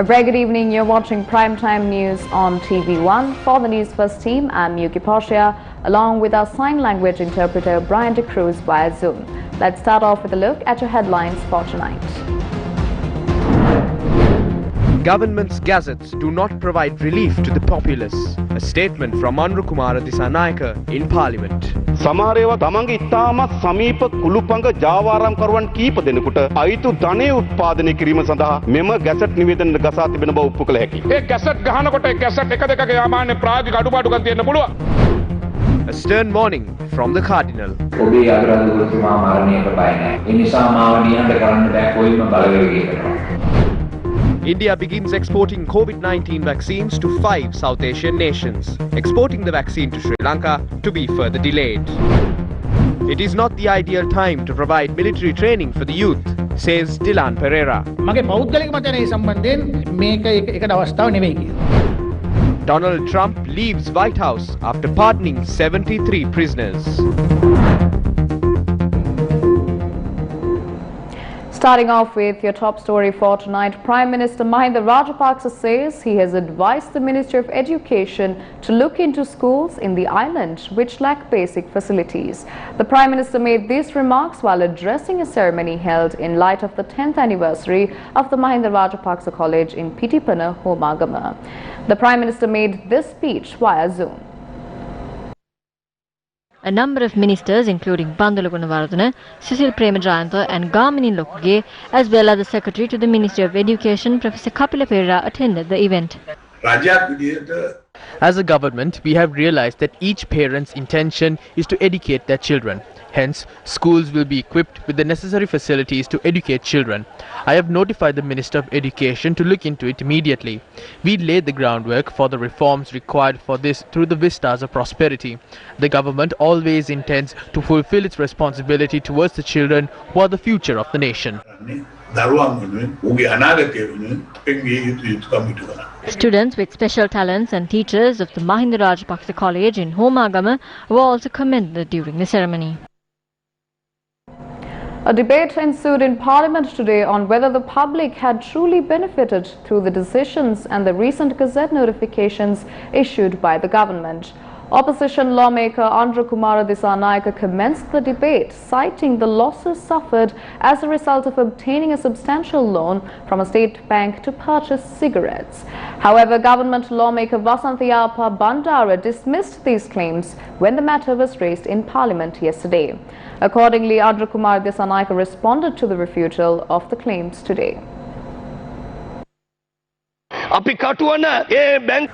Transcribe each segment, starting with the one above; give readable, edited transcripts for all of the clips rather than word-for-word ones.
A very good evening. You're watching Primetime News on TV1. For the Newsfirst team, I'm Yuki Portia, along with our sign language interpreter Brian De Cruz via Zoom. Let's start off with a look at your headlines for tonight. Government's gazettes do not provide relief to the populace. A statement from Anru Kumara Disanayaka in Parliament. සමහරේවා තමන්ගේ ඉතාමත් සමීප කුළුපඟ ජාවාරම් කරුවන් කීප දෙනෙකුට අයිතු ධනය උත්පාදනය කිරීම සඳහා මෙම ගැසට් නිවේදන ගසා තිබෙන බව ඔප්පු කළ හැකියි. ඒ ගැසට් ගහනකොට ඒ ගැසට් එක දෙකක සාමාන්‍ය ප්‍රායෝගික අඩුපාඩුකම් තියෙන්න පුළුවන්. A stern warning from the Cardinal. ඔබේ අගරාධිපතිතුමා මරණයට බය නැහැ. ඒ නිසා මාව නිහඬ කරන්න බෑ කොයිම බලවේගයකට. India begins exporting COVID-19 vaccines to 5 South Asian nations, exporting the vaccine to Sri Lanka to be further delayed. It is not the ideal time to provide military training for the youth, says Dilan Pereira. මගේ පෞද්ගලික මතය සම්බන්ධයෙන් මේක එකට අවස්ථාවක් නෙවෙයි කියලා. Donald Trump leaves White House after pardoning 73 prisoners. Starting off with your top story for tonight, Prime Minister Mahinda Rajapaksa says he has advised the Ministry of Education to look into schools in the island which lack basic facilities. The Prime Minister made these remarks while addressing a ceremony held in light of the 10th anniversary of the Mahinda Rajapaksa College in Pitipana, Homagama. The Prime Minister made this speech via Zoom. A number of ministers, including Bandula Gunawardena, Cecil Premajayantha and Gamini Lokge, as well as the Secretary to the Ministry of Education, Professor Kapila Perera, attended the event. As a government, we have realized that each parent's intention is to educate their children. Hence, schools will be equipped with the necessary facilities to educate children. I have notified the Minister of Education to look into it immediately. We laid the groundwork for the reforms required for this through the vistas of prosperity. The government always intends to fulfill its responsibility towards the children who are the future of the nation. Students with special talents and teachers of the Mahinda Rajapaksa College in Homagama were also commended during the ceremony. A debate ensued in Parliament today on whether the public had truly benefited through the decisions and the recent Gazette notifications issued by the government. Opposition lawmaker Anru Kumara Disanayaka commenced the debate, citing the losses suffered as a result of obtaining a substantial loan from a state bank to purchase cigarettes. However, government lawmaker Vasanthyapa Bandara dismissed these claims when the matter was raised in Parliament yesterday. Accordingly, Anru Kumara Disanayaka responded to the refutal of the claims today.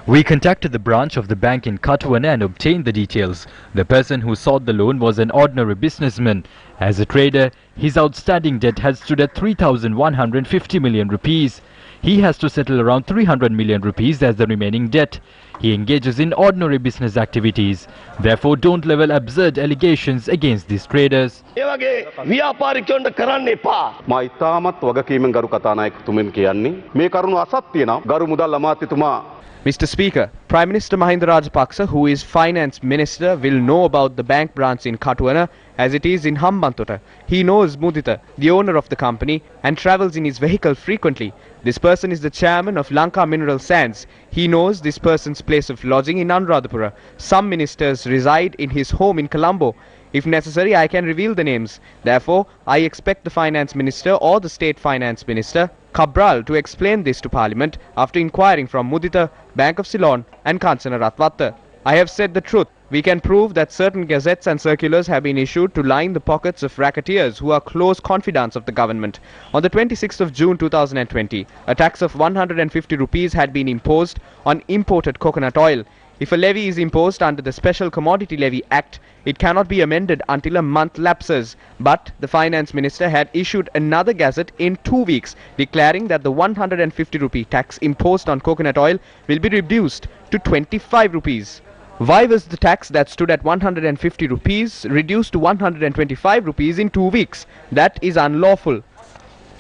We contacted the branch of the bank in Katuana and obtained the details. The person who sought the loan was an ordinary businessman. As a trader, his outstanding debt has stood at 3,150 million rupees. He has to settle around 300 million rupees as the remaining debt. He engages in ordinary business activities. Therefore, don't level absurd allegations against these traders. මා ඉතාමත් වගකීමෙන් ගරු කතානායකතුමන් කියන්නේ මේ කරුණු අසත්‍ය නම් ගරු මුදල් අමාත්‍යතුමා. Mr. Speaker, Prime Minister Mahinda Rajapaksa, who is Finance Minister, will know about the bank branch in Katuana as it is in Hambantota. He knows Mudita, the owner of the company, and travels in his vehicle frequently. This person is the chairman of Lanka Mineral Sands. He knows this person's place of lodging in Anuradhapura. Some ministers reside in his home in Colombo. If necessary, I can reveal the names. Therefore, I expect the Finance Minister or the State Finance Minister, Cabral, to explain this to Parliament after inquiring from Mudita, Bank of Ceylon and Kansana Ratwatta. I have said the truth. We can prove that certain gazettes and circulars have been issued to line the pockets of racketeers who are close confidants of the government. On the 26th of June 2020, a tax of 150 rupees had been imposed on imported coconut oil. If a levy is imposed under the Special Commodity Levy Act, it cannot be amended until a month lapses. But the Finance Minister had issued another gazette in 2 weeks, declaring that the 150 rupee tax imposed on coconut oil will be reduced to 25 rupees. Why was the tax that stood at 150 rupees reduced to 125 rupees in 2 weeks? That is unlawful.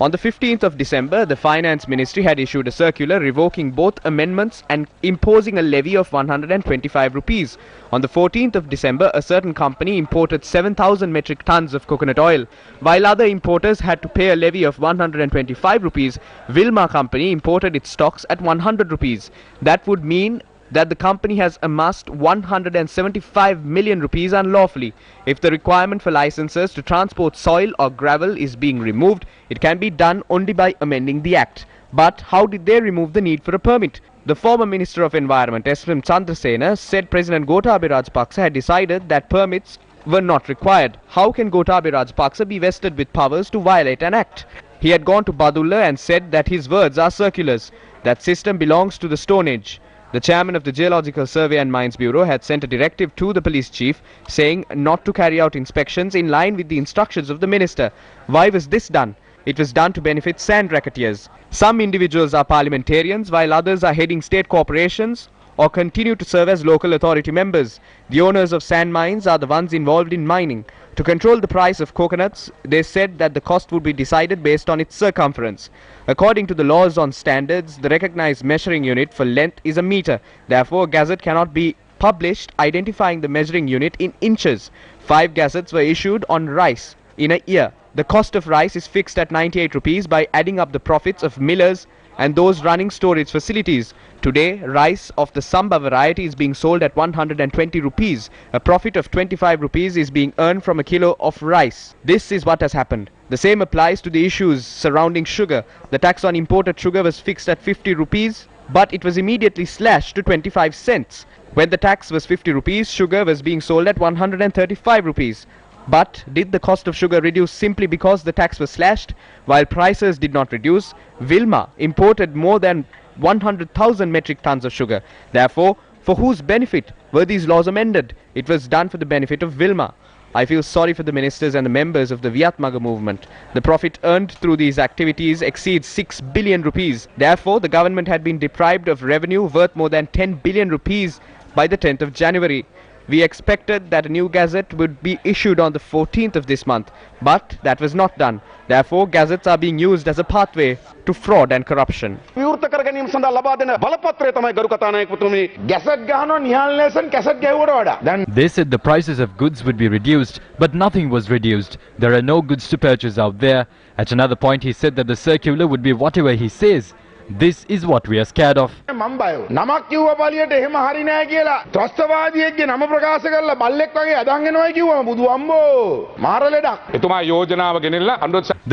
On the 15th of December, the Finance Ministry had issued a circular revoking both amendments and imposing a levy of 125 rupees. On the 14th of December, a certain company imported 7,000 metric tons of coconut oil. While other importers had to pay a levy of 125 rupees, Wilmar company imported its stocks at 100 rupees. That would mean that the company has amassed 175 million rupees unlawfully. If the requirement for licenses to transport soil or gravel is being removed, it can be done only by amending the act. But how did they remove the need for a permit? The former Minister of Environment, S.M. Chandrasena, said President Gotabaya Rajapaksa had decided that permits were not required. How can Gotabaya Rajapaksa be vested with powers to violate an act? He had gone to Badulla and said that his words are circulars. That system belongs to the Stone Age. The chairman of the Geological Survey and Mines Bureau had sent a directive to the police chief saying not to carry out inspections in line with the instructions of the minister. Why was this done? It was done to benefit sand racketeers. Some individuals are parliamentarians while others are heading state corporations or continue to serve as local authority members. The owners of sand mines are the ones involved in mining. To control the price of coconuts, they said that the cost would be decided based on its circumference. According to the laws on standards, the recognized measuring unit for length is a meter. Therefore, a gazette cannot be published identifying the measuring unit in inches. 5 gazettes were issued on rice in a year. The cost of rice is fixed at 98 rupees by adding up the profits of millers and those running storage facilities. Today, rice of the Samba variety is being sold at 120 rupees. A profit of 25 rupees is being earned from a kilo of rice. This is what has happened. The same applies to the issues surrounding sugar. The tax on imported sugar was fixed at 50 rupees, but it was immediately slashed to 25 cents. When the tax was 50 rupees, sugar was being sold at 135 rupees. But did the cost of sugar reduce simply because the tax was slashed? While prices did not reduce, Wilmar imported more than 100,000 metric tons of sugar. Therefore, for whose benefit were these laws amended? It was done for the benefit of Wilmar. I feel sorry for the ministers and the members of the Viatmaga movement. The profit earned through these activities exceeds 6 billion rupees. Therefore, the government had been deprived of revenue worth more than 10 billion rupees by the 10th of January. We expected that a new gazette would be issued on the 14th of this month, but that was not done. Therefore, gazettes are being used as a pathway to fraud and corruption. They said the prices of goods would be reduced, but nothing was reduced. There are no goods to purchase out there. At another point, he said that the circular would be whatever he says. This is what we are scared of. The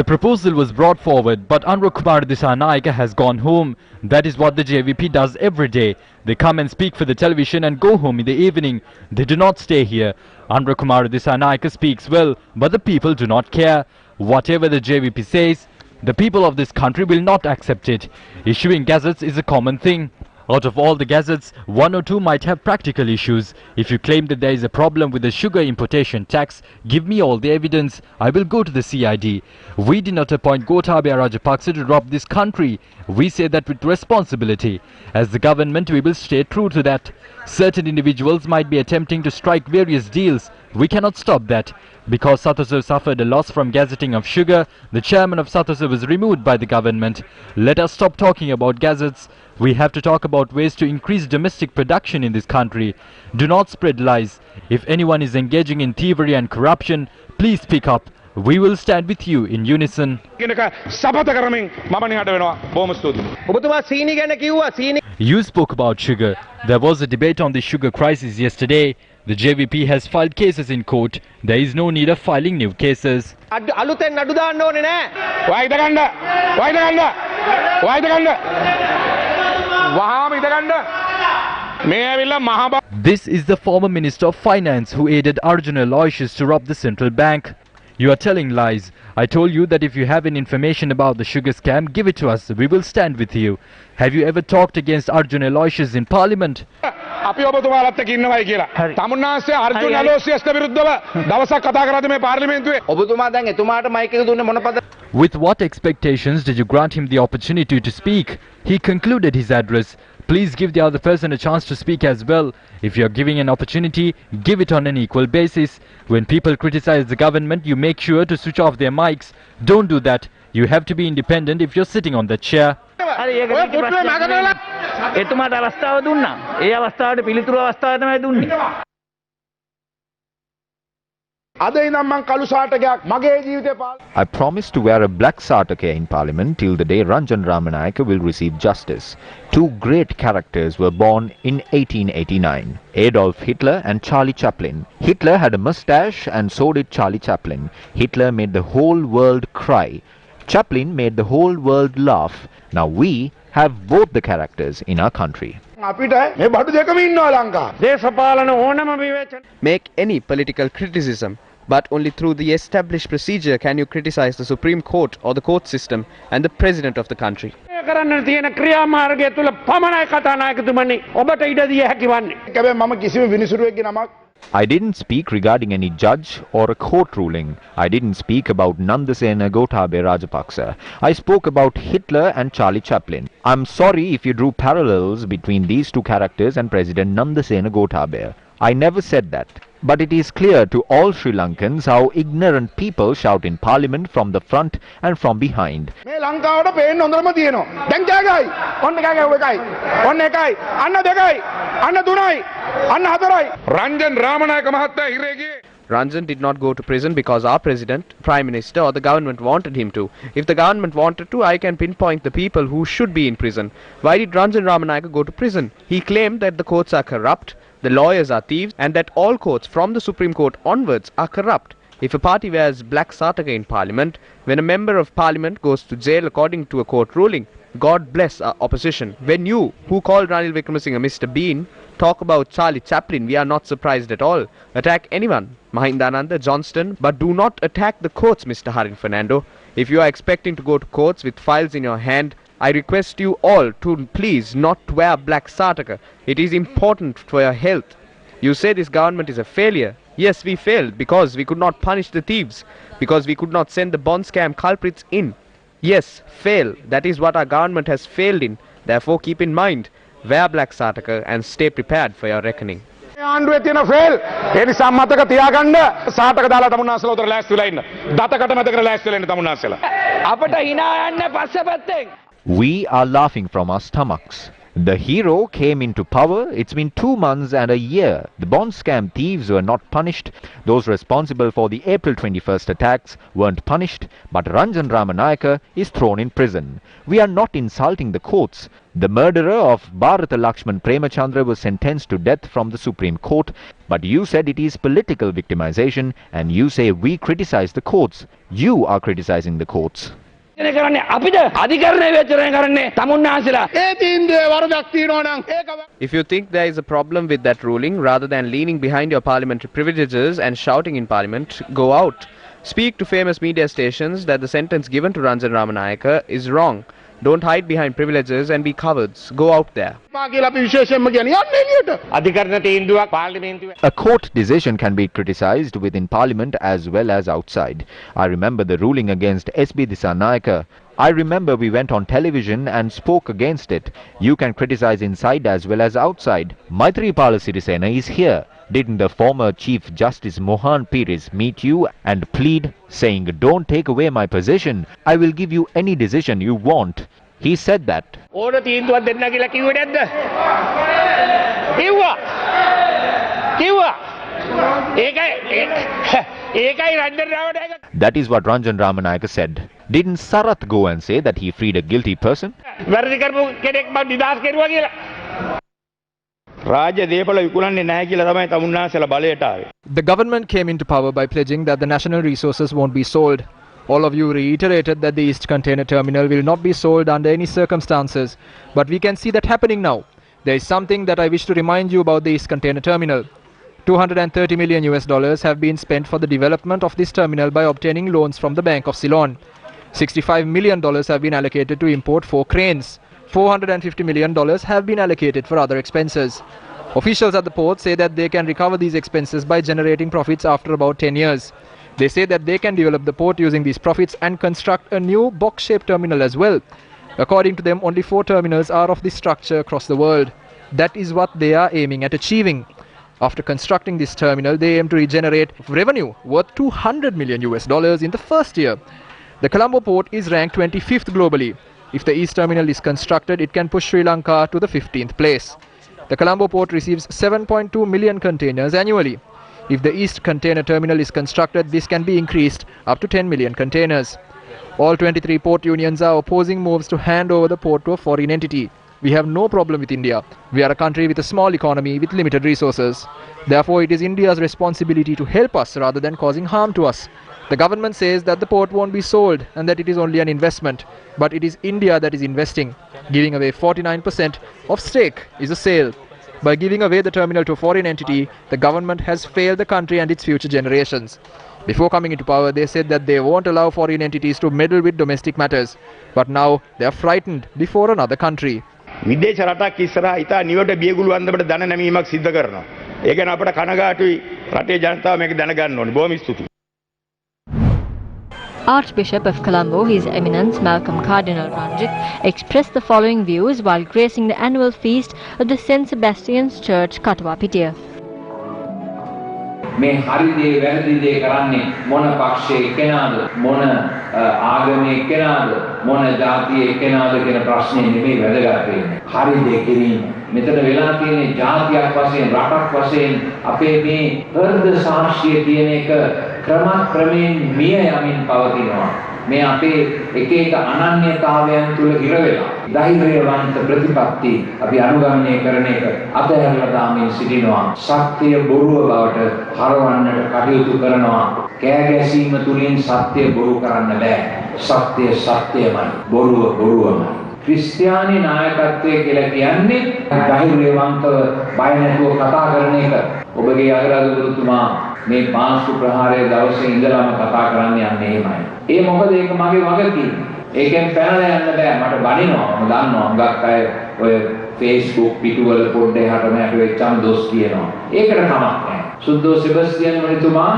proposal was brought forward, but Anura Kumar Dissanayake has gone home. That is what the JVP does every day. They come and speak for the television and go home in the evening. They do not stay here. Anura Kumar Dissanayake speaks well, but the people do not care. Whatever the JVP says, the people of this country will not accept it. Issuing gazettes is a common thing. Out of all the gazettes, 1 or 2 might have practical issues. If you claim that there is a problem with the sugar importation tax, give me all the evidence. I will go to the CID. We did not appoint Gotabaya Rajapaksa to rob this country. We say that with responsibility. As the government, we will stay true to that. Certain individuals might be attempting to strike various deals. We cannot stop that. Because Sathosa suffered a loss from gazetting of sugar, the chairman of Sathosa was removed by the government. Let us stop talking about gazettes. We have to talk about ways to increase domestic production in this country. Do not spread lies. If anyone is engaging in thievery and corruption, please speak up. We will stand with you in unison. You spoke about sugar. There was a debate on the sugar crisis yesterday. The JVP has filed cases in court. There is no need of filing new cases. This is the former Minister of Finance who aided Arjuna Aloysius to rob the central bank. You are telling lies. I told you that if you have any information about the sugar scam, give it to us. We will stand with you. Have you ever talked against Arjuna Aloysius in Parliament? With what expectations did you grant him the opportunity to speak? He concluded his address. Please give the other person a chance to speak as well. If you are giving an opportunity, give it on an equal basis. When people criticize the government, you make sure to switch off their mics. Don't do that. You have to be independent if you're sitting on the chair. I promise to wear a black sartaka in Parliament till the day Ranjan Ramanayake will receive justice. Two great characters were born in 1889, Adolf Hitler and Charlie Chaplin. Hitler had a mustache and so did Charlie Chaplin. Hitler made the whole world cry. Chaplin made the whole world laugh. Now we have both the characters in our country. Make any political criticism, but only through the established procedure can you criticize the Supreme Court or the court system and the President of the country. I didn't speak regarding any judge or a court ruling. I didn't speak about Nandasena Gotabaya Rajapaksa. I spoke about Hitler and Charlie Chaplin. I'm sorry if you drew parallels between these two characters and President Nandasena Gotabaya. I never said that. But it is clear to all Sri Lankans how ignorant people shout in Parliament from the front and from behind. Ranjan did not go to prison because our President, Prime Minister or the government wanted him to. If the government wanted to, I can pinpoint the people who should be in prison. Why did Ranjan Ramanayake go to prison? He claimed that the courts are corrupt, the lawyers are thieves, and that all courts from the Supreme Court onwards are corrupt. If a party wears black sartaka in Parliament, when a member of Parliament goes to jail according to a court ruling, God bless our opposition. When you, who called Ranil Wickremesinghe Mr. Bean, talk about Charlie Chaplin, we are not surprised at all. Attack anyone, Mahindananda, Johnston, but do not attack the courts, Mr. Harin Fernando. If you are expecting to go to courts with files in your hand, I request you all to please not wear black sartaka. It is important for your health. You say this government is a failure. Yes, we failed because we could not punish the thieves, because we could not send the bond scam culprits in. Yes, fail. That is what our government has failed in. Therefore, keep in mind, wear black sartaka and stay prepared for your reckoning. We are laughing from our stomachs. The hero came into power. It's been 2 months and a year. The bond scam thieves were not punished. Those responsible for the April 21st attacks weren't punished. But Ranjan Ramanayake is thrown in prison. We are not insulting the courts. The murderer of Bharata Lakshman Premachandra was sentenced to death from the Supreme Court. But you said it is political victimization, and you say we criticize the courts. You are criticizing the courts. If you think there is a problem with that ruling, rather than leaning behind your parliamentary privileges and shouting in Parliament, go out. Speak to famous media stations that the sentence given to Ranjan Ramanayake is wrong. Don't hide behind privileges and be cowards. Go out there. A court decision can be criticized within Parliament as well as outside. I remember the ruling against S.B. Dissanayake. I remember we went on television and spoke against it. You can criticize inside as well as outside. Maithripala Sirisena is here. Didn't the former Chief Justice Mohan Pires meet you and plead, saying, "Don't take away my position. I will give you any decision you want"? He said that. That is what Ranjan Ramanayake said. Didn't Sarath go and say that he freed a guilty person? The government came into power by pledging that the national resources won't be sold. All of you reiterated that the East Container Terminal will not be sold under any circumstances. But we can see that happening now. There is something that I wish to remind you about the East Container Terminal. $230 million have been spent for the development of this terminal by obtaining loans from the Bank of Ceylon. $65 million have been allocated to import 4 cranes. $450 million have been allocated for other expenses. Officials at the port say that they can recover these expenses by generating profits after about 10 years. They say that they can develop the port using these profits and construct a new box-shaped terminal as well. According to them, only 4 terminals are of this structure across the world. That is what they are aiming at achieving. After constructing this terminal, they aim to regenerate revenue worth $200 million in the first year. The Colombo port is ranked 25th globally. If the East Terminal is constructed, it can push Sri Lanka to the 15th place. The Colombo port receives 7.2 million containers annually. If the East Container Terminal is constructed, this can be increased up to 10 million containers. All 23 port unions are opposing moves to hand over the port to a foreign entity. We have no problem with India. We are a country with a small economy with limited resources. Therefore, it is India's responsibility to help us rather than causing harm to us. The government says that the port won't be sold and that it is only an investment. But it is India that is investing. Giving away 49% of stake is a sale. By giving away the terminal to a foreign entity, the government has failed the country and its future generations. Before coming into power, they said that they won't allow foreign entities to meddle with domestic matters. But now they are frightened before another country. විදේශ රටක් ඉස්සරහා ඉතා නිවට බියගුළු අන්දමට දන නැමීමක් සිද්ධ කරනවා. ඒ ගැන අපට කනගාටුයි රටේ ජනතාව මේක දැනගන්න ඕනේ. බොහොම ස්තුතියි. Archbishop of Colombo, His Eminence Malcolm Cardinal Ranjit, expressed the following views while gracing the annual feast of the St. Sebastian's Church, Katwa Pitia. මේ හරි දේ වැරදි දේ කරන්නේ මොන පක්ෂයේ කෙනාද මොන ආගමේ කෙනාද මොන ජාතියේ කෙනාද කියන ප්‍රශ්නේ නෙමෙයි වැදගත් වෙන්නේ. හරි දේ කිරීම. මෙතන වෙලා තියෙන්නේ ජාතියක් වශයෙන් රටක් වශයෙන් අපේ මේ හෘද සාක්ෂිය කියන එක ක්‍රමයෙන් මිය යමින් පවතිනවා. මේ අපේ එක එක අනන්‍යතාවයන් තුල ඉර වෙලා ධෛර්යවන්ත ප්‍රතිපත්ති අපි අනුගමනය කරන එක අතහැරලා දාමින් සිටිනවා. සත්‍ය බොරුව බවට හරවන්නට කටයුතු කරනවා. කෑ ගැසීම තුලින් සත්‍ය බොරු කරන්න බෑ. සත්‍ය සත්‍යමයි. බොරුව බොරුවමයි. ක්‍රිස්තියානි නායකත්වයේ කියලා කියන්නේ ධෛර්යවන්තව බය නැතුව කතා කරන එක. ඔබගේ අගරාධිපතිතුමා මේ පාස්කු ප්‍රහාරයේ දවසේ ඉඳලාම කතා කරන්න යන්නේ එහෙමයි. ඒ මොකද ඒක මගේ වගකීම. ඒකෙන් පැනලා යන්න බෑ. මට බනිනවා. මම දන්නවා. හුඟක් අය ඔය Facebook පිටුවල පොඩ්ඩේ එහාට මෙහාට වෙච්චාම දොස් කියනවා. ඒකට කමක් නැහැ. සුද්දෝ සෙබස්තියන් මහතුමා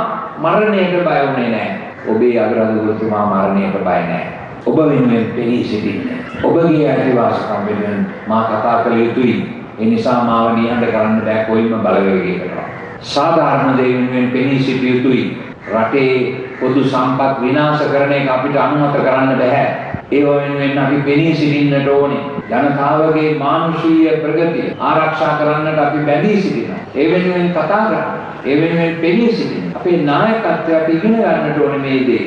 මරණයට බය වුණේ නැහැ. ඔබේ අගරාධිපතිතුමා මරණයට බය නැහැ. ඔබ වෙනුවෙන් පෙනී සිටින්නේ. ඔබගේ අයිතිවාසිකම් වෙනුවෙන් මා කතා කළ යුතුයි. ඒ නිසා මාව නිහඬ කරන්න බෑ කොයිම බලවේගයකට. සාධාරණ දේ වෙනුවෙන් පෙනී සිටිය යුතුයි. රටේ පොදු සම්පත් විනාශ කරන එක අපිට අනුමත කරන්න බෑ. ඒ වෙනුවෙන් අපි පෙනී සිටින්නට ඕනේ. ජනතාවගේ මානුෂීය ප්‍රගතිය ආරක්ෂා කරන්නට අපි බැඳී සිටිනවා. ඒ වෙනුවෙන් කතා කරන්න. ඒ වෙනුවෙන් පෙනී සිටින්න. අපේ නායකත්වය අපි ඉගෙන ගන්නට ඕනේ මේ දේ.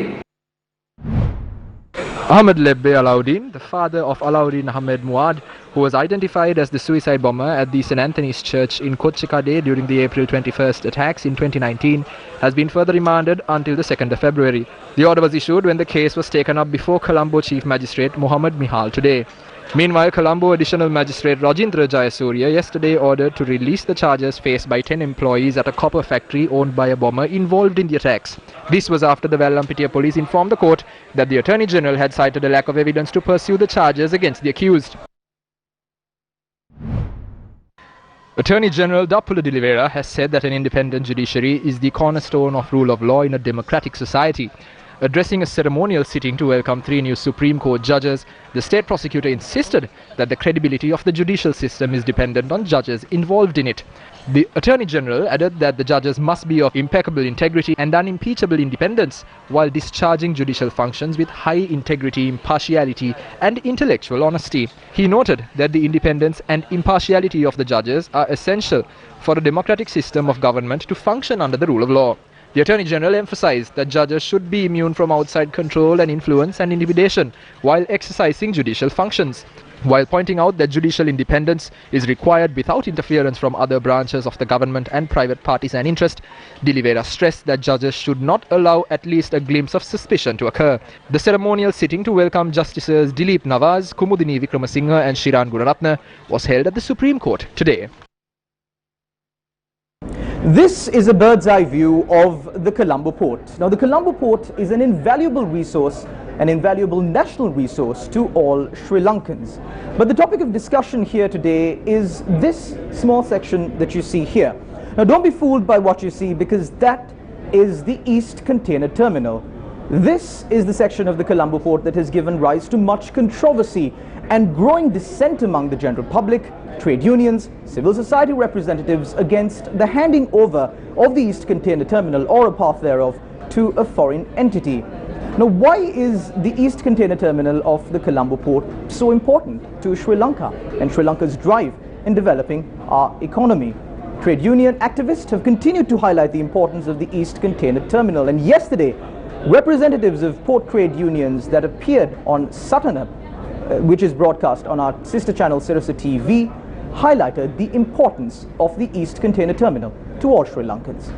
Ahmed Lebbe Alauddin, the father of Alauddin Ahmed Muad, who was identified as the suicide bomber at the St. Anthony's Church in Kochikade during the April 21st attacks in 2019, has been further remanded until the 2nd of February. The order was issued when the case was taken up before Colombo Chief Magistrate Mohammed Mihal today. Meanwhile, Colombo Additional Magistrate Rajendra Jayasuriya yesterday ordered to release the charges faced by 10 employees at a copper factory owned by a bomber involved in the attacks. This was after the Vallampitia police informed the court that the Attorney General had cited a lack of evidence to pursue the charges against the accused. Attorney General Dappula de Oliveira has said that an independent judiciary is the cornerstone of rule of law in a democratic society. Addressing a ceremonial sitting to welcome 3 new Supreme Court judges, the state prosecutor insisted that the credibility of the judicial system is dependent on judges involved in it. The Attorney General added that the judges must be of impeccable integrity and unimpeachable independence while discharging judicial functions with high integrity, impartiality and intellectual honesty. He noted that the independence and impartiality of the judges are essential for a democratic system of government to function under the rule of law. The Attorney General emphasized that judges should be immune from outside control and influence and intimidation while exercising judicial functions. While pointing out that judicial independence is required without interference from other branches of the government and private parties and interest, de Oliveira stressed that judges should not allow at least a glimpse of suspicion to occur. The ceremonial sitting to welcome Justices Dilip Nawaz, Kumudini Vikramasinghe and Shiran Gunaratne was held at the Supreme Court today. This is a bird's eye view of the Colombo port. Now, the Colombo port is an invaluable resource, an invaluable national resource to all Sri Lankans. But the topic of discussion here today is this small section that you see here. Now, don't be fooled by what you see, because that is the East Container Terminal. This is the section of the Colombo port that has given rise to much controversy and growing dissent among the general public, trade unions, civil society representatives against the handing over of the East Container Terminal or a part thereof to a foreign entity. Now, why is the East Container Terminal of the Colombo port so important to Sri Lanka and Sri Lanka's drive in developing our economy? Trade union activists have continued to highlight the importance of the East Container Terminal, and yesterday representatives of port trade unions that appeared on Satana, which is broadcast on our sister channel Sirasa TV, highlighted the importance of the East Container Terminal to all Sri Lankans.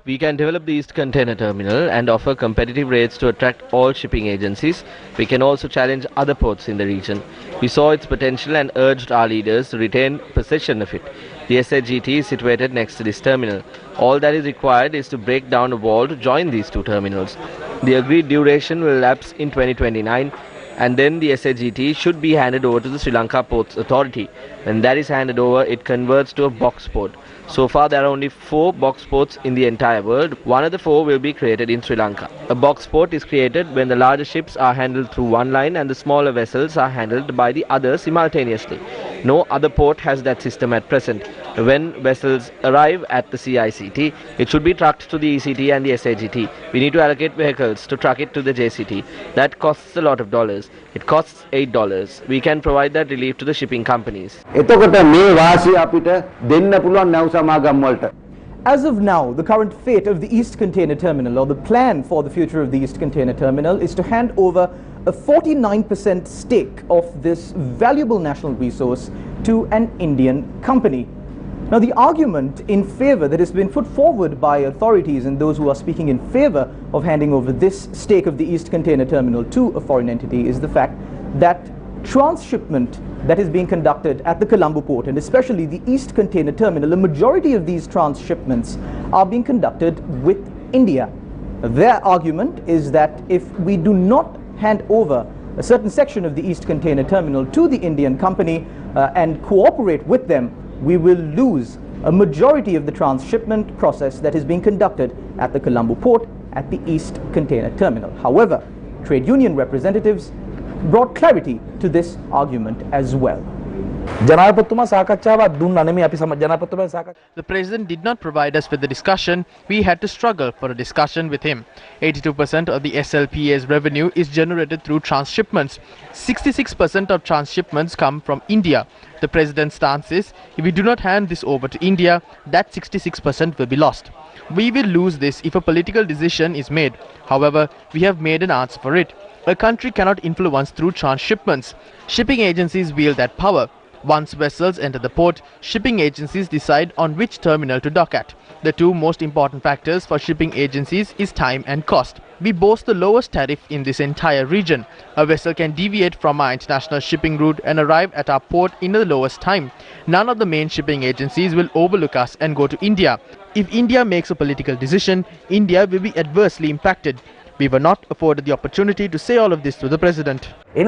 We can develop the East Container Terminal and offer competitive rates to attract all shipping agencies. We can also challenge other ports in the region. We saw its potential and urged our leaders to retain possession of it. The SAGT is situated next to this terminal. All that is required is to break down a wall to join these two terminals. The agreed duration will lapse in 2029, and then the SAGT should be handed over to the Sri Lanka Ports Authority. When that is handed over, it converts to a box port. So far there are only 4 box ports in the entire world. One of the 4 will be created in Sri Lanka. A box port is created when the larger ships are handled through one line and the smaller vessels are handled by the other simultaneously. No other port has that system at present. When vessels arrive at the CICT, it should be trucked to the ECT and the SAGT. We need to allocate vehicles to truck it to the JCT. That costs a lot of dollars. It costs $8. We can provide that relief to the shipping companies. As of now, the current fate of the East Container Terminal, or the plan for the future of the East Container Terminal, is to hand over a 49% stake of this valuable national resource to an Indian company. Now, the argument in favor that has been put forward by authorities and those who are speaking in favor of handing over this stake of the East Container Terminal to a foreign entity is the fact that transshipment that is being conducted at the Colombo port, and especially the East Container Terminal, a majority of these transshipments are being conducted with India. Their argument is that if we do not hand over a certain section of the East Container Terminal to the Indian company and cooperate with them, we will lose a majority of the transshipment process that is being conducted at the Colombo port at the East Container Terminal. However, trade union representatives brought clarity to this argument as well. The president did not provide us with the discussion. We had to struggle for a discussion with him. 82% of the SLPA's revenue is generated through transshipments. 66% of transshipments come from India. The president's stance is, if we do not hand this over to India, that 66% will be lost. We will lose this if a political decision is made. However, we have made an answer for it. A country cannot influence through transshipments. Shipping agencies wield that power. Once vessels enter the port, shipping agencies decide on which terminal to dock at. The two most important factors for shipping agencies is time and cost. We boast the lowest tariff in this entire region. A vessel can deviate from our international shipping route and arrive at our port in the lowest time. None of the main shipping agencies will overlook us and go to India. If India makes a political decision, India will be adversely impacted. We were not afforded the opportunity to say all of this to the president. We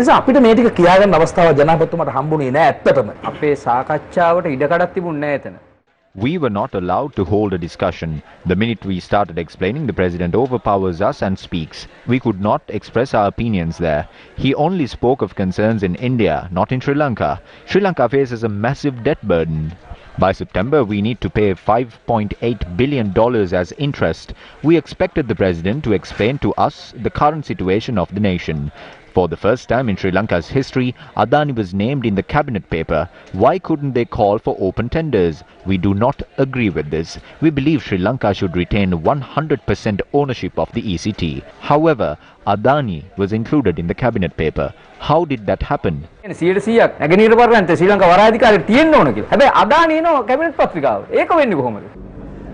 were not allowed to hold a discussion. The minute we started explaining, the president overpowers us and speaks. We could not express our opinions there. He only spoke of concerns in India, not in Sri Lanka. Sri Lanka faces a massive debt burden. By September, we need to pay $5.8 billion as interest. We expected the president to explain to us the current situation of the nation. For the first time in Sri Lanka's history, Adani was named in the cabinet paper. Why couldn't they call for open tenders? We do not agree with this. We believe Sri Lanka should retain 100% ownership of the ECT. However, Adani was included in the cabinet paper. How did that happen?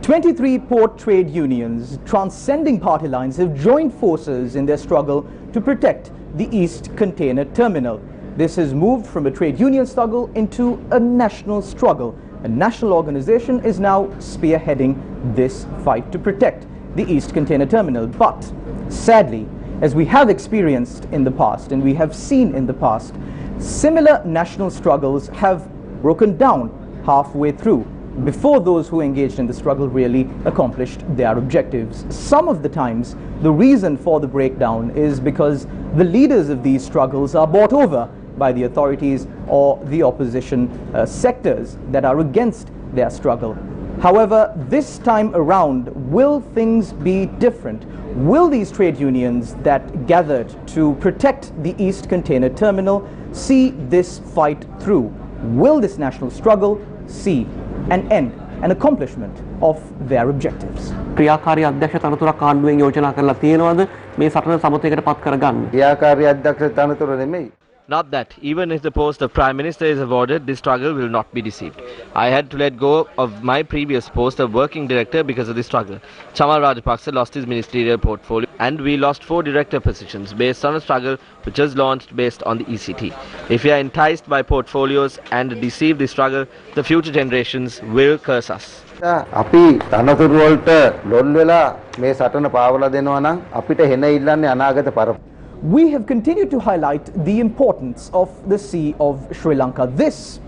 23 port trade unions transcending party lines have joined forces in their struggle to protect the East Container Terminal. This has moved from a trade union struggle into a national struggle. A national organization is now spearheading this fight to protect the East Container Terminal. But sadly, as we have experienced in the past and we have seen in the past, similar national struggles have broken down halfway through before those who engaged in the struggle really accomplished their objectives. Some of the times, the reason for the breakdown is because the leaders of these struggles are bought over by the authorities or the opposition sectors that are against their struggle. However, this time around, will things be different? Will these trade unions that gathered to protect the East Container Terminal see this fight through? Will this national struggle see an end, an accomplishment of their objectives? ක්‍රියාකාරී අධ්‍යක්ෂ තනතුරක් ආණ්ඩුවෙන් යෝජනා කරලා තියෙනවද මේ සටන සමතයකට පත් කරගන්න? ක්‍රියාකාරී අධ්‍යක්ෂ තනතුර නෙමෙයි. Not that. Even if the post of Prime Minister is awarded, this struggle will not be deceived. I had to let go of my previous post of Working Director because of this struggle. Chamal Rajapaksa lost his ministerial portfolio and we lost 4 director positions based on a struggle which was launched based on the ECT. If we are enticed by portfolios and deceive the struggle, the future generations will curse us. අපි තනතුරු වලට ලොල් වෙලා මේ සටන පාවලා දෙනවා නම් අපිට හෙන ඉල්ලන්නේ අනාගත පරපුර. We have continued to highlight the importance of the Sea of Sri Lanka. This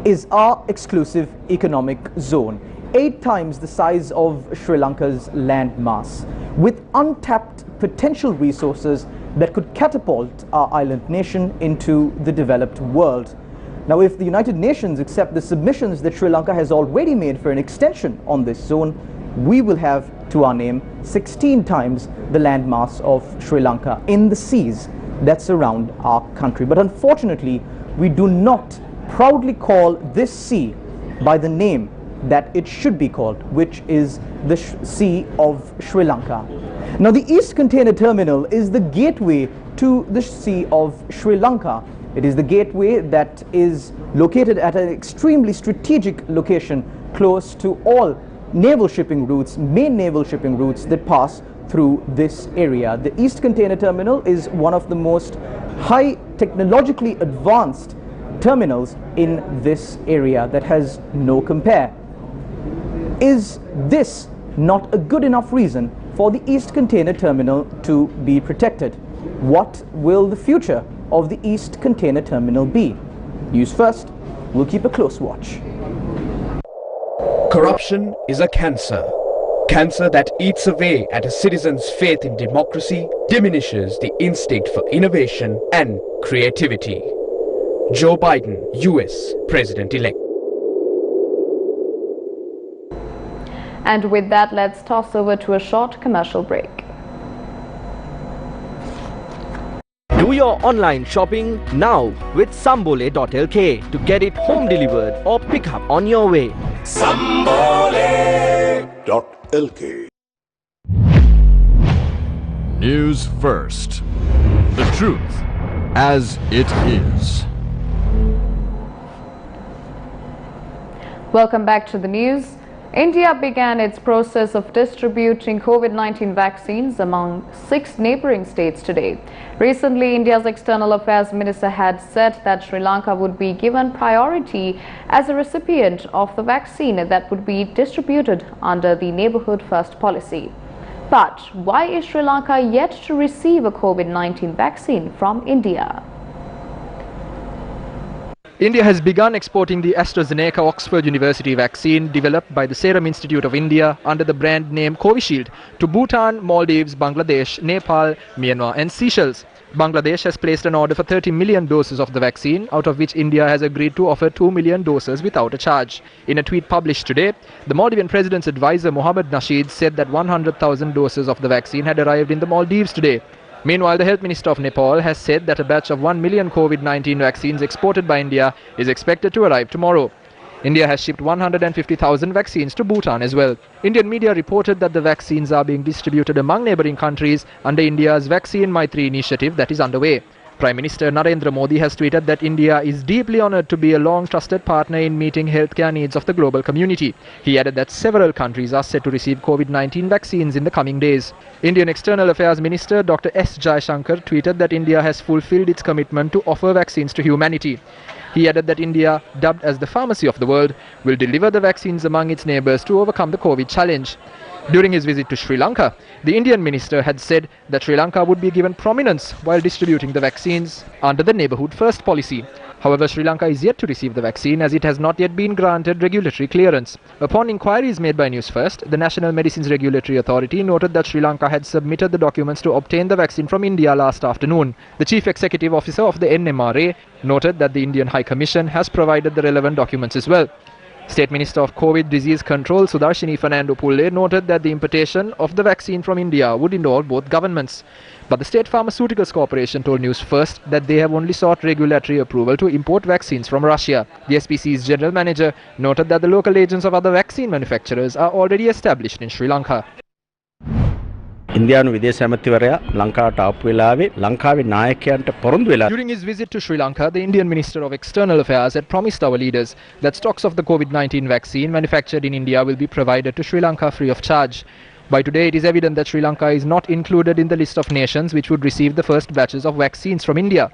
is our exclusive economic zone, 8 times the size of Sri Lanka's land mass, with untapped potential resources that could catapult our island nation into the developed world. Now, if the United Nations accept the submissions that Sri Lanka has already made for an extension on this zone, we will have to our name 16 times the landmass of Sri Lanka in the seas that surround our country. But unfortunately, we do not proudly call this sea by the name that it should be called, which is the Sea of Sri Lanka. Now, the East Container Terminal is the gateway to the Sea of Sri Lanka. It is the gateway that is located at an extremely strategic location close to all naval shipping routes, main naval shipping routes that pass through this area. The East Container Terminal is one of the most high technologically advanced terminals in this area that has no compare. Is this not a good enough reason for the East Container Terminal to be protected? What will the future of the East Container Terminal be? News First will keep a close watch. Corruption is a cancer. Cancer that eats away at a citizen's faith in democracy, diminishes the instinct for innovation and creativity. Joe Biden, US President-elect. And with that, let's toss over to a short commercial break. Do your online shopping now with Sambole.lk to get it home delivered or pick up on your way. Sambole.lk. News First. The truth as it is. Welcome back to the news. India began its process of distributing COVID-19 vaccines among 6 neighboring states today. Recently, India's External Affairs Minister had said that Sri Lanka would be given priority as a recipient of the vaccine that would be distributed under the Neighbourhood First policy. But why is Sri Lanka yet to receive a COVID-19 vaccine from India? India has begun exporting the AstraZeneca Oxford University vaccine developed by the Serum Institute of India under the brand name Covishield to Bhutan, Maldives, Bangladesh, Nepal, Myanmar and Seychelles. Bangladesh has placed an order for 30 million doses of the vaccine, out of which India has agreed to offer 2 million doses without a charge. In a tweet published today, the Maldivian President's advisor Mohammad Nasheed said that 100,000 doses of the vaccine had arrived in the Maldives today. Meanwhile, the Health Minister of Nepal has said that a batch of 1 million COVID-19 vaccines exported by India is expected to arrive tomorrow. India has shipped 150,000 vaccines to Bhutan as well. Indian media reported that the vaccines are being distributed among neighbouring countries under India's Vaccine Maitri initiative that is underway. Prime Minister Narendra Modi has tweeted that India is deeply honoured to be a long-trusted partner in meeting healthcare needs of the global community. He added that several countries are set to receive COVID-19 vaccines in the coming days. Indian External Affairs Minister Dr. S. Jaishankar tweeted that India has fulfilled its commitment to offer vaccines to humanity. He added that India, dubbed as the pharmacy of the world, will deliver the vaccines among its neighbours to overcome the COVID challenge. During his visit to Sri Lanka, the Indian minister had said that Sri Lanka would be given prominence while distributing the vaccines under the Neighbourhood First policy. However, Sri Lanka is yet to receive the vaccine as it has not yet been granted regulatory clearance. Upon inquiries made by News First, the National Medicines Regulatory Authority noted that Sri Lanka had submitted the documents to obtain the vaccine from India last afternoon. The Chief Executive Officer of the NMRA noted that the Indian High Commission has provided the relevant documents as well. State Minister of COVID Disease Control Sudarshini Fernando Pulle noted that the importation of the vaccine from India would involve both governments. But the State Pharmaceuticals Corporation told Newsfirst that they have only sought regulatory approval to import vaccines from Russia. The SPC's general manager noted that the local agents of other vaccine manufacturers are already established in Sri Lanka. During his visit to Sri Lanka, the Indian Minister of External Affairs had promised our leaders that stocks of the COVID-19 vaccine manufactured in India will be provided to Sri Lanka free of charge. By today, it is evident that Sri Lanka is not included in the list of nations which would receive the first batches of vaccines from India.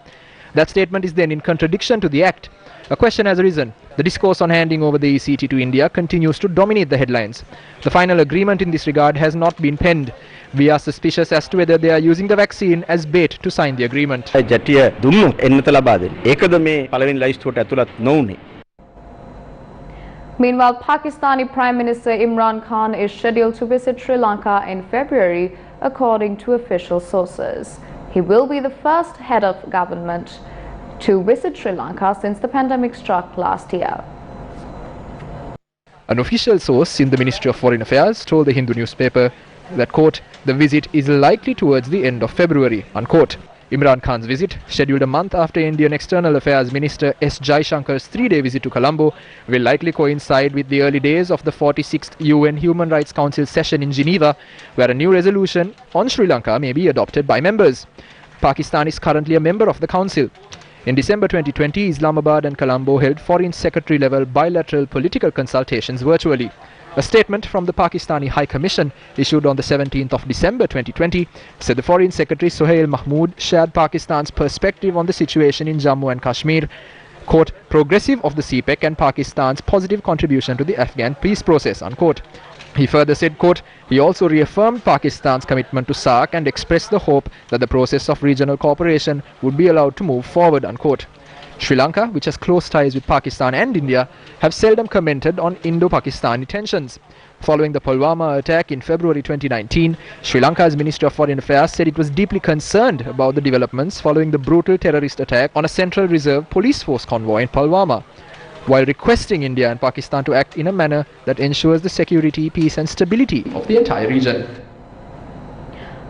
That statement is then in contradiction to the Act. A question has arisen. The discourse on handing over the ECT to India continues to dominate the headlines. The final agreement in this regard has not been penned. We are suspicious as to whether they are using the vaccine as bait to sign the agreement. Meanwhile, Pakistani Prime Minister Imran Khan is scheduled to visit Sri Lanka in February, according to official sources. He will be the first head of government to visit Sri Lanka since the pandemic struck last year. An official source in the Ministry of Foreign Affairs told the Hindu newspaper that, quote, the visit is likely towards the end of February, unquote. Imran Khan's visit, scheduled a month after Indian External Affairs Minister S. Jaishankar's 3-day visit to Colombo, will likely coincide with the early days of the 46th UN Human Rights Council session in Geneva, where a new resolution on Sri Lanka may be adopted by members. Pakistan is currently a member of the Council. In December 2020, Islamabad and Colombo held Foreign Secretary-level bilateral political consultations virtually. A statement from the Pakistani High Commission issued on the 17th of December 2020 said the Foreign Secretary Sohail Mahmood shared Pakistan's perspective on the situation in Jammu and Kashmir, quote, progressive of the CPEC and Pakistan's positive contribution to the Afghan peace process, unquote. He further said, quote, he also reaffirmed Pakistan's commitment to SAARC and expressed the hope that the process of regional cooperation would be allowed to move forward, unquote. Sri Lanka, which has close ties with Pakistan and India, have seldom commented on Indo-Pakistani tensions. Following the Pulwama attack in February 2019, Sri Lanka's Ministry of Foreign Affairs said it was deeply concerned about the developments following the brutal terrorist attack on a Central Reserve Police Force convoy in Pulwama, while requesting India and Pakistan to act in a manner that ensures the security, peace and stability of the entire region.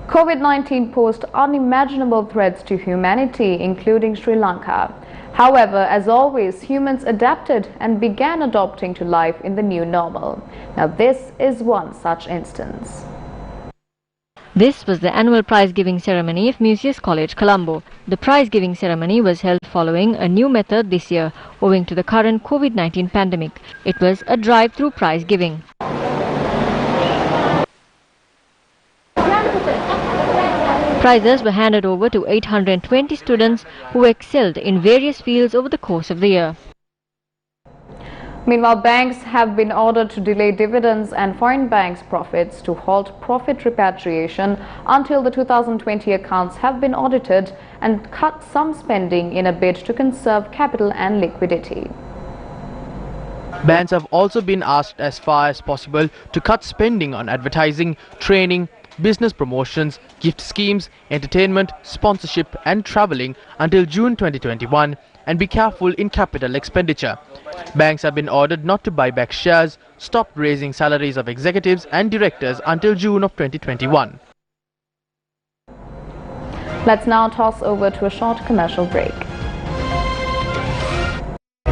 COVID-19 posed unimaginable threats to humanity, including Sri Lanka. However, as always, humans adapted and began adopting to life in the new normal. Now, this is one such instance. This was the annual prize-giving ceremony of Musaeus College, Colombo. The prize-giving ceremony was held following a new method this year, owing to the current COVID-19 pandemic. It was a drive-through prize-giving. Prizes were handed over to 820 students who excelled in various fields over the course of the year. Meanwhile, banks have been ordered to delay dividends and foreign banks' profits to halt profit repatriation until the 2020 accounts have been audited and cut some spending in a bid to conserve capital and liquidity. Banks have also been asked as far as possible to cut spending on advertising, training, business promotions, gift schemes, entertainment, sponsorship and travelling until June 2021 and be careful in capital expenditure. Banks have been ordered not to buy back shares, stop raising salaries of executives and directors until June of 2021. Let's now toss over to a short commercial break.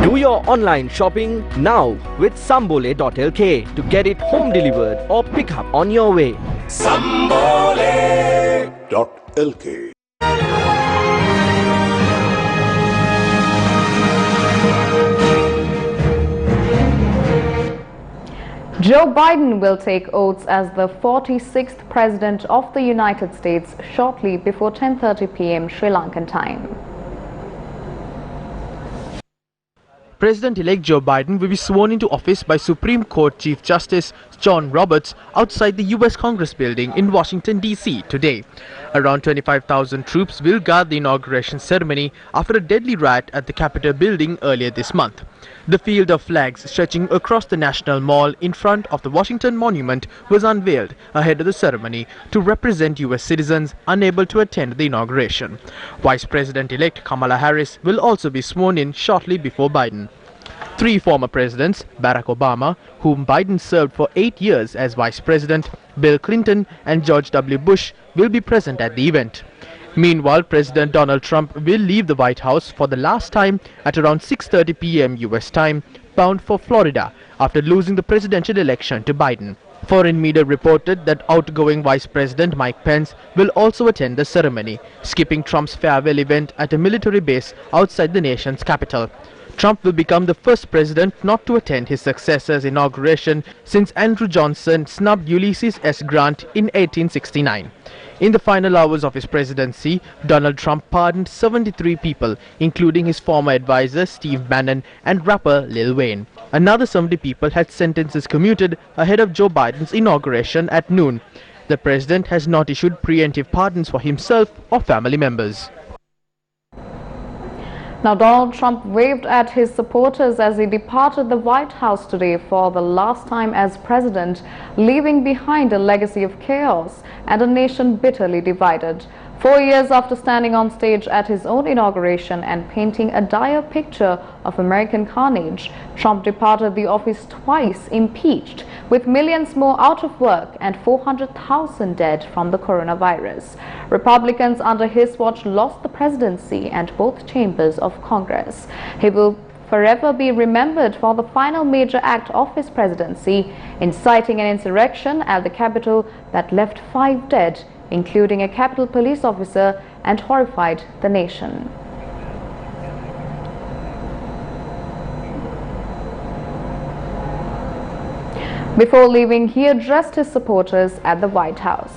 Do your online shopping now with Sambole.lk to get it home delivered or pick up on your way. Sambole.lk. Joe Biden will take oaths as the 46th President of the United States shortly before 10:30 p.m. Sri Lankan time. President-elect Joe Biden will be sworn into office by Supreme Court Chief Justice John Roberts outside the U.S. Congress building in Washington, D.C. today. Around 25,000 troops will guard the inauguration ceremony after a deadly riot at the Capitol building earlier this month. The field of flags stretching across the National Mall in front of the Washington Monument was unveiled ahead of the ceremony to represent U.S. citizens unable to attend the inauguration. Vice President-elect Kamala Harris will also be sworn in shortly before Biden. Three former presidents, Barack Obama, whom Biden served for 8 years as vice president, Bill Clinton and George W. Bush, will be present at the event. Meanwhile, President Donald Trump will leave the White House for the last time at around 6:30 p.m. US time, bound for Florida after losing the presidential election to Biden. Foreign media reported that outgoing Vice President Mike Pence will also attend the ceremony, skipping Trump's farewell event at a military base outside the nation's capital. Trump will become the first president not to attend his successor's inauguration since Andrew Johnson snubbed Ulysses S. Grant in 1869. In the final hours of his presidency, Donald Trump pardoned 73 people, including his former advisor Steve Bannon and rapper Lil Wayne. Another 70 people had sentences commuted ahead of Joe Biden's inauguration at noon. The president has not issued preemptive pardons for himself or family members. Now, Donald Trump waved at his supporters as he departed the White House today for the last time as president, leaving behind a legacy of chaos and a nation bitterly divided. 4 years after standing on stage at his own inauguration and painting a dire picture of American carnage, Trump departed the office twice impeached, with millions more out of work and 400,000 dead from the coronavirus. Republicans under his watch lost the presidency and both chambers of Congress. He will forever be remembered for the final major act of his presidency, inciting an insurrection at the Capitol that left 5 dead, including a Capitol police officer, and horrified the nation. Before leaving, he addressed his supporters at the White House.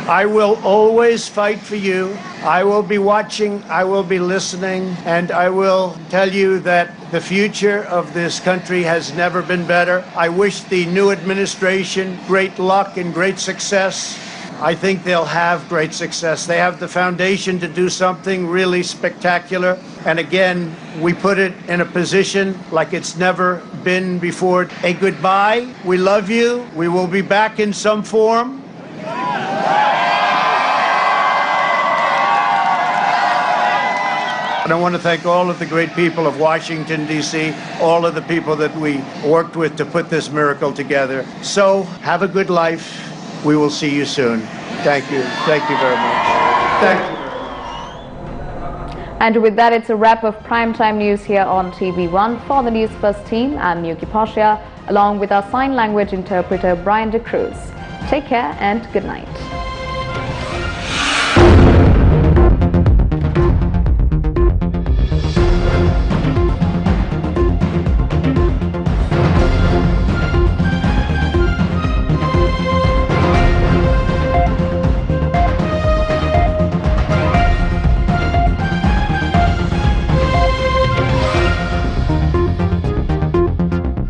I will always fight for you. I will be watching, I will be listening, and I will tell you that the future of this country has never been better. I wish the new administration great luck and great success. I think they'll have great success. They have the foundation to do something really spectacular. And again, we put it in a position like it's never been before. A goodbye. We love you. We will be back in some form. And I want to thank all of the great people of Washington, D.C., all of the people that we worked with to put this miracle together. So, have a good life. We will see you soon. Thank you. Thank you very much. Thank you. And with that, it's a wrap of primetime news here on TV1. For the Newsfirst team, I'm Yuki Pasha, along with our sign language interpreter, Brian De Cruz. Take care and good night.